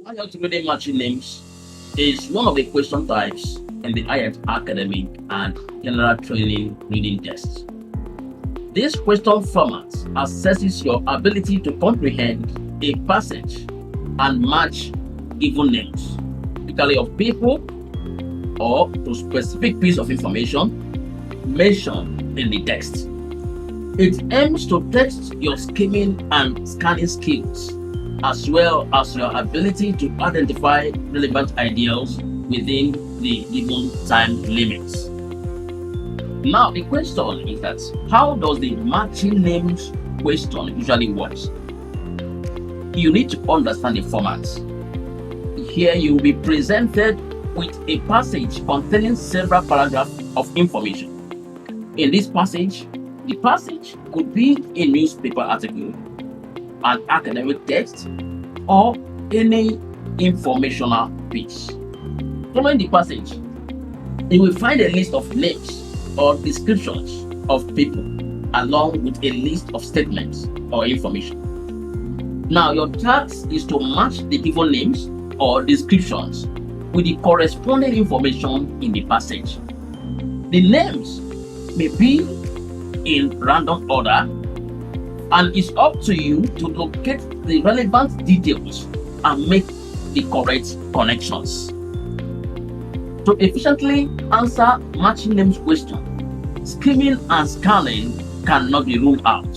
IELTS reading matching names is one of the question types in the IELTS academic and general training reading tests. This question format assesses your ability to comprehend a passage and match given names, typically of people or to specific piece of information mentioned in the text. It aims to test your skimming and scanning skills, as well as your ability to identify relevant ideas within the given time limits. Now, the question is that how does the matching names question usually work? You need to understand the format. Here, you will be presented with a passage containing several paragraphs of information. In this passage, the passage could be a newspaper article, an academic text, or any informational piece. Following the passage, you will find a list of names or descriptions of people along with a list of statements or information. Now, your task is to match the given names or descriptions with the corresponding information in the passage. The names may be in random order, and it's up to you to locate the relevant details and make the correct connections. To efficiently answer matching names question, skimming and scanning cannot be ruled out.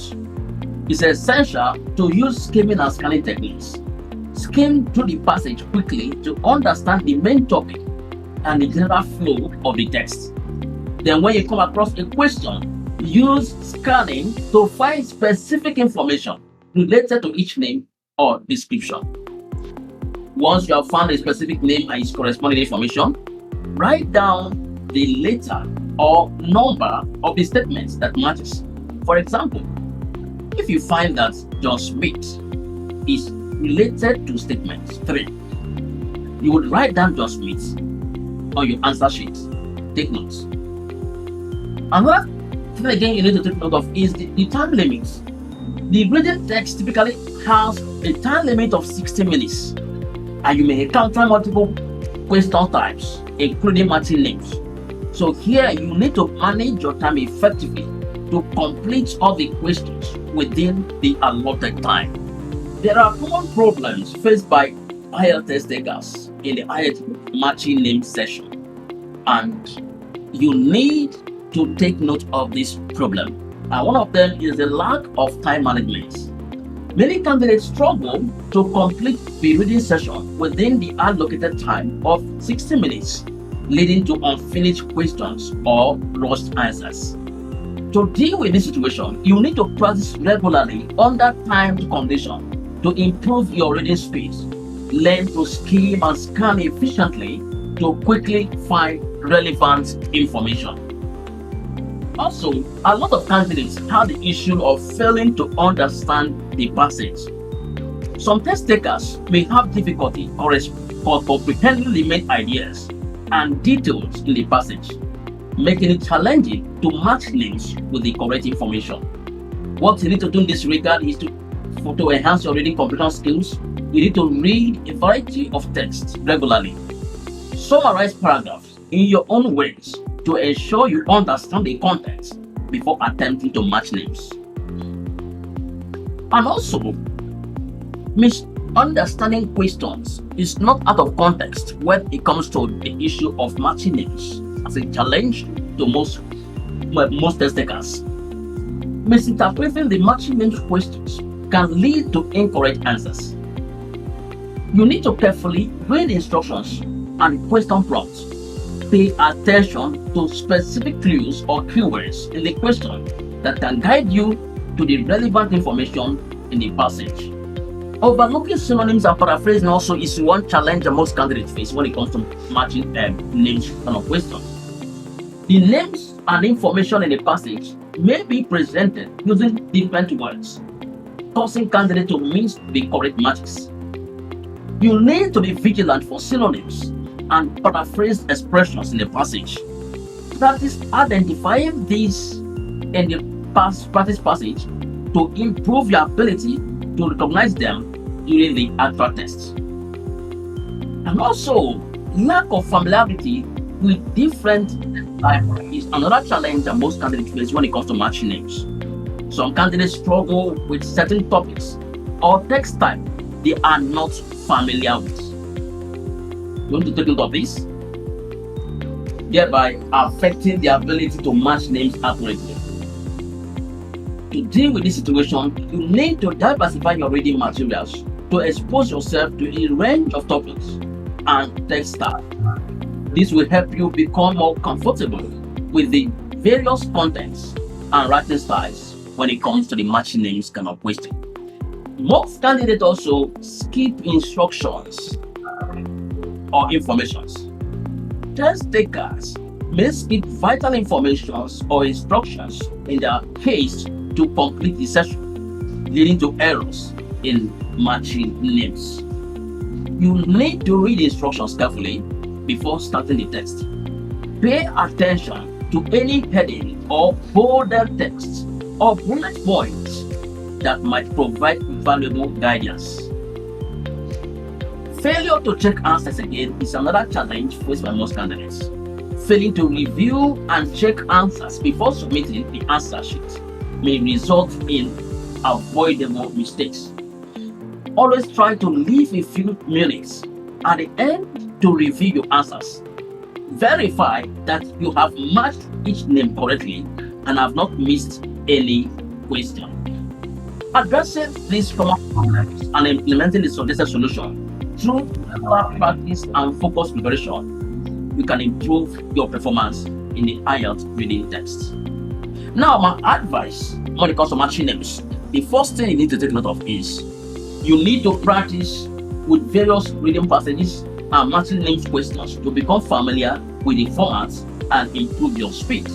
It's essential to use skimming and scanning techniques. Skim through the passage quickly to understand the main topic and the general flow of the text. Then when you come across a question, use scanning to find specific information related to each name or description. Once you have found a specific name and its corresponding information, write down the letter or number of the statements that matches. For example, if you find that John Smith is related to statement 3, you would write down John Smith on your answer sheet. Take notes. Another thing again you need to take note of is the time limits. The reading text typically has a time limit of 60 minutes, and you may encounter multiple question types, including matching names. So here you need to manage your time effectively to complete all the questions within the allotted time. There are common problems faced by IELTS test takers in the IELTS matching name session, and you need to take note of this problem. And one of them is the lack of time management. Many candidates struggle to complete the reading session within the allocated time of 60 minutes, leading to unfinished questions or rushed answers. To deal with this situation, you need to practice regularly under timed conditions to improve your reading speed. Learn to skim and scan efficiently to quickly find relevant information. Also, a lot of candidates have the issue of failing to understand the passage. Some test takers may have difficulty comprehending the main ideas and details in the passage, making it challenging to match names with the correct information. What you need to do in this regard is to enhance your reading comprehension skills. You need to read a variety of texts regularly. Summarize paragraphs in your own words to ensure you understand the context before attempting to match names. And also, misunderstanding questions is not out of context when it comes to the issue of matching names as a challenge to most test takers. Misinterpreting the matching names questions can lead to incorrect answers. You need to carefully read instructions and question prompts. Pay attention to specific clues or keywords in the question that can guide you to the relevant information in the passage. Overlooking synonyms and paraphrasing also is one challenge that most candidates face when it comes to matching names kind of question. The names and information in the passage may be presented using different words, causing candidates to miss the correct matches. You need to be vigilant for synonyms and paraphrased expressions in the passage. Practice identifying these in the practice passage to improve your ability to recognize them during the actual test. And also, lack of familiarity with different types is another challenge that most candidates face when it comes to matching names. Some candidates struggle with certain topics or text type they are not familiar with. You want to take note of this, thereby affecting the ability to match names accurately. To deal with this situation, you need to diversify your reading materials to expose yourself to a range of topics and text styles. This will help you become more comfortable with the various contents and writing styles when it comes to the matching names kind of question. Most candidates also skip instructions or informations. Test takers may skip vital informations or instructions in their haste to complete the session, leading to errors in matching names. You need to read instructions carefully before starting the test. Pay attention to any heading or bolded text or bullet points that might provide valuable guidance. Failure to check answers again is another challenge faced by most candidates. Failing to review and check answers before submitting the answer sheet may result in avoidable mistakes. Always try to leave a few minutes at the end to review your answers. Verify that you have matched each name correctly and have not missed any question. Addressing these common problems and implementing the suggested solution through regular practice and focused preparation, you can improve your performance in the IELTS reading test. Now, my advice when it comes to matching names, the first thing you need to take note of is you need to practice with various reading passages and matching names questions to become familiar with the formats and improve your speed.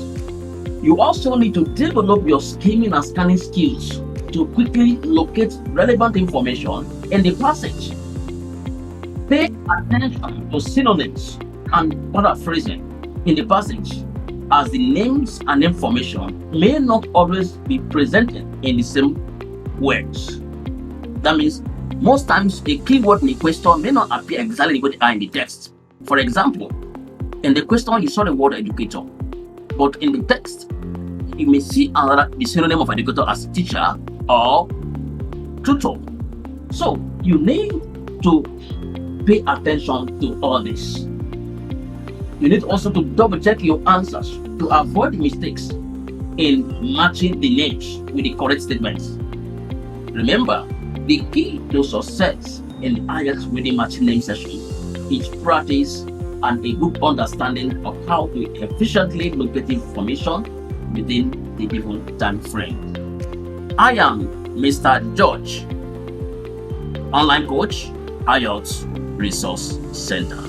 You also need to develop your skimming and scanning skills to quickly locate relevant information in the passage. Pay attention to synonyms and paraphrasing in the passage, as the names and information may not always be presented in the same words. That means most times a keyword in the question may not appear exactly what they are in the text. For example, in the question you saw the word educator, but in the text you may see the synonym of educator as teacher or tutor. So you need to pay attention to all this. You need also to double check your answers to avoid mistakes in matching the names with the correct statements. Remember, the key to success in the IELTS reading matching name session is practice and a good understanding of how to efficiently locate information within the given time frame. I am Mr. George, online coach, IELTS Resource Center.